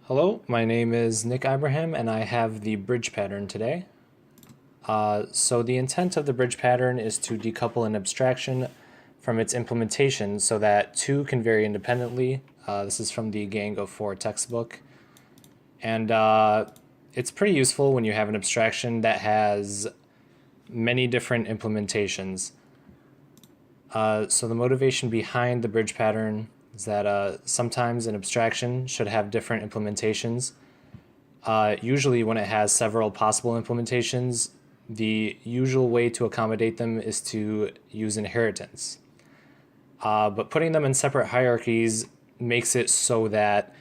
Hello, my name is Nick Ibrahim and I have the bridge pattern today. So the intent of the bridge pattern is to decouple an abstraction from its implementation so that two can vary independently. This is from the Gang of Four textbook. And it's pretty useful when you have an abstraction that has many different implementations. So the motivation behind the bridge pattern is that sometimes an abstraction should have different implementations. Usually when it has several possible implementations, the usual way to accommodate them is to use inheritance. But putting them in separate hierarchies makes it so that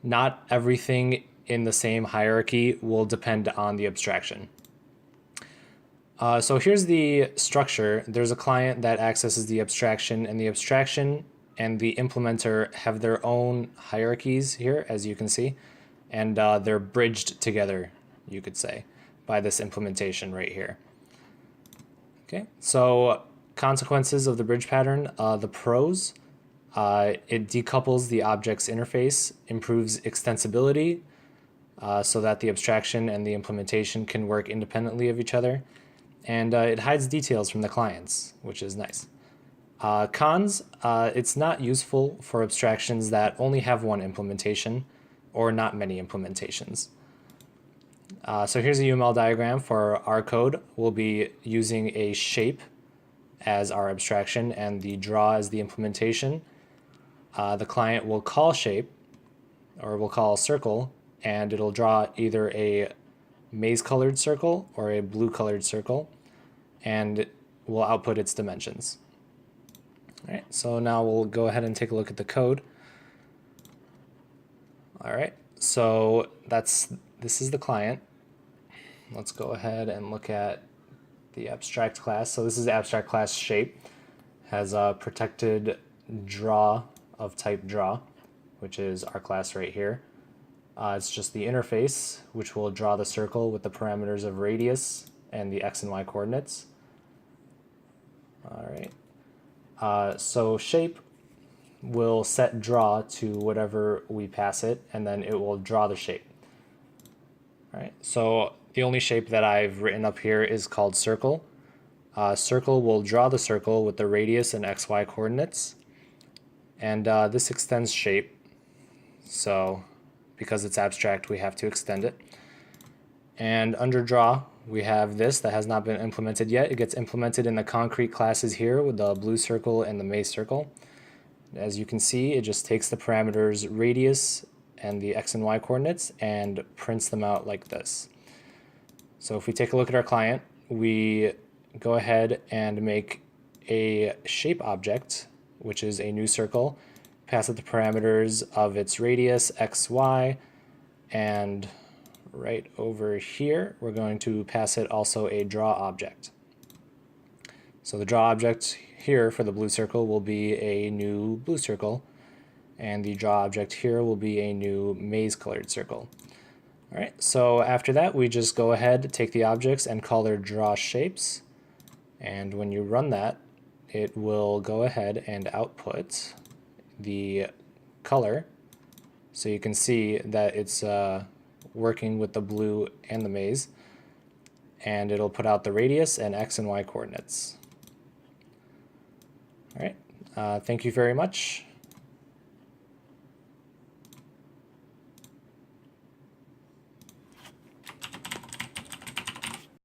not everything in the same hierarchy will depend on the abstraction. So here's the structure. There's a client that accesses the abstraction, and the abstraction and the implementer have their own hierarchies here, as you can see, and they're bridged together, you could say, by this implementation right here. Okay, so consequences of the bridge pattern, the pros, it decouples the object's interface, improves extensibility, so that the abstraction and the implementation can work independently of each other, and it hides details from the clients, which is nice. Cons, it's not useful for abstractions that only have one implementation or not many implementations. So here's a UML diagram for our code. We'll be using a shape as our abstraction and the draw as the implementation. The client will call shape, or we'll call circle, and it'll draw either a maize-colored circle or a blue-colored circle, and we'll output its dimensions. All right, so now we'll go ahead and take a look at the code. All right, so this is the client. Let's go ahead and look at the abstract class. So this is the abstract class shape. Has a protected draw of type draw, which is our class right here. It's just the interface, which will draw the circle with the parameters of radius and the x and y coordinates. All right. So shape will set draw to whatever we pass it, and then it will draw the shape. All right. So the only shape that I've written up here is called circle. Circle will draw the circle with the radius and xy coordinates, and this extends shape. So because it's abstract, we have to extend it. And under draw, we have this that has not been implemented yet. It gets implemented in the concrete classes here with the blue circle and the maze circle. As you can see, it just takes the parameters radius and the x and y coordinates and prints them out like this. So if we take a look at our client, we go ahead and make a shape object, which is a new circle, pass it the parameters of its radius, x, y, and right over here, we're going to pass it also a draw object. So the draw object here for the blue circle will be a new blue circle, and the draw object here will be a new maize-colored circle. All right, so after that, we just go ahead, take the objects, and call their draw shapes. And when you run that, it will go ahead and output the color. So you can see that it's working with the blue and the maze. And it'll put out the radius and x and y coordinates. All right, thank you very much.